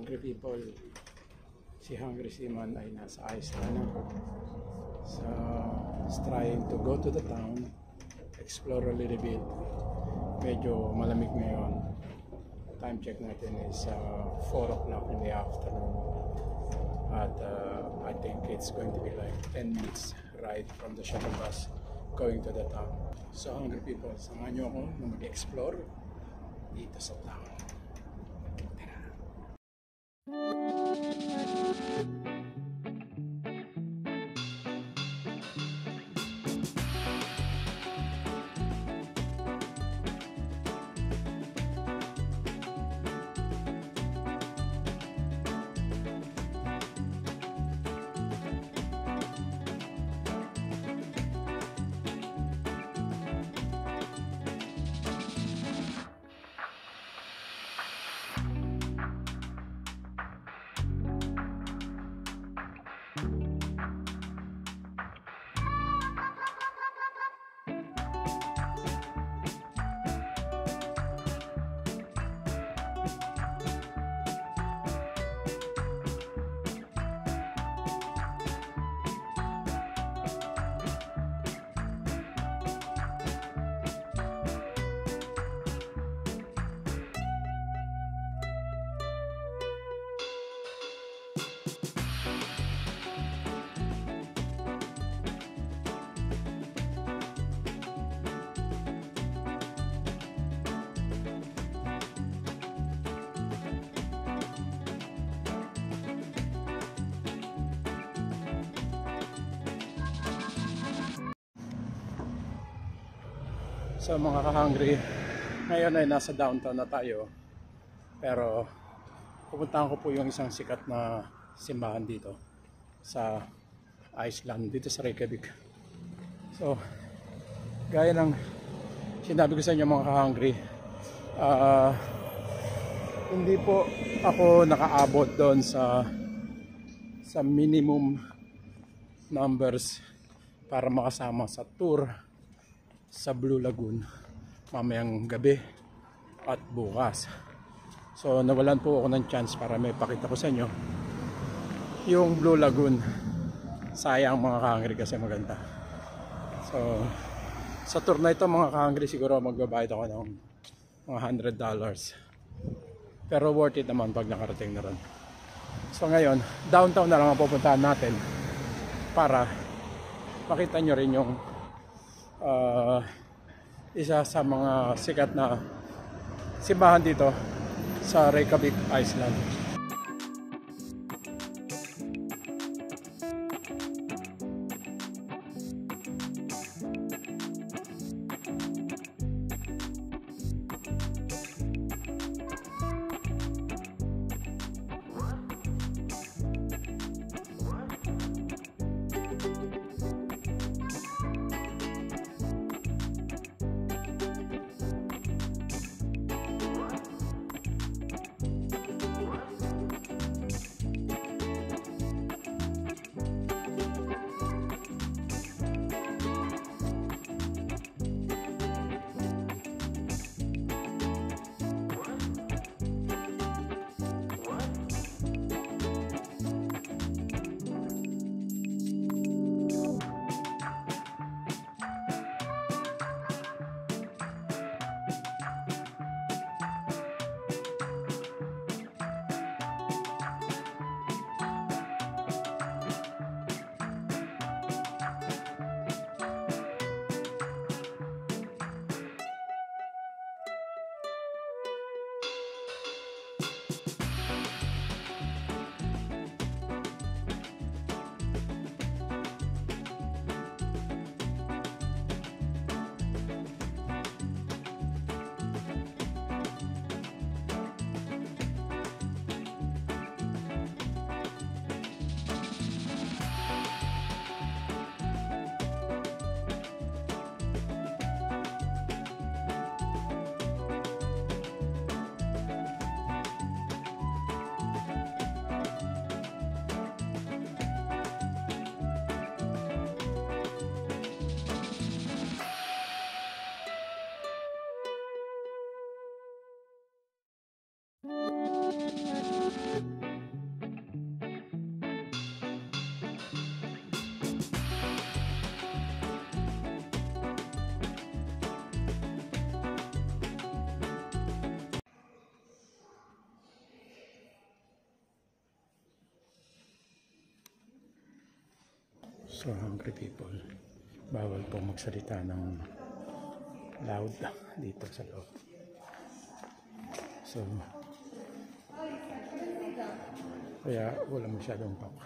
hungry people, si Hungry Seaman ay nasa Iceland. So, he's trying to go to the town, explore a little bit. Medyo malamig ngayon. Time check natin is 4 o'clock in the afternoon. At I think it's going to be like 10 minutes ride from the shuttle bus going to the town. So hungry people, samahan nyo ako na mag-explore dito sa town. So mga ka-hungry, ngayon ay nasa downtown na tayo. Pero pupuntahan ko po yung isang sikat na simbahan dito sa Iceland, dito sa Reykjavik. So gaya ng sinabi ko sa inyo mga ka-hungry, hindi po ako nakaabot doon sa minimum numbers para makasama sa tour sa Blue Lagoon mamayang gabi at bukas. So nawalan po ako ng chance para may pakita ko sa inyo yung Blue Lagoon. Sayang mga ka-hungry kasi maganda. So sa tour na ito mga ka-hungry, siguro magbabayad ako ng mga $100. Pero worth it naman pag nakarating na ron. So ngayon, downtown na lang ang pupuntahan natin para makita nyo rin yung isa sa mga sikat na simbahan dito sa Reykjavik, Iceland. So hungry people, bawal po magsalita ng loud dito sa loob. So kaya wala masyadong talk.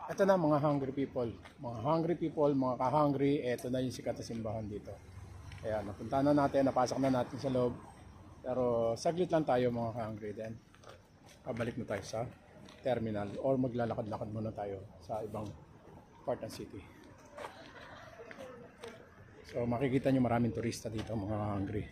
Ito na mga hungry people, mga ka-hungry, ito na yung sikat na simbahan dito. Kaya napunta na natin, napasok na natin sa loob. Pero saglit lang tayo mga ka-hungry, then pabalik na tayo sa terminal or maglalakad-lakad muna tayo sa ibang part ng city. So makikita nyo maraming turista dito mga hungry.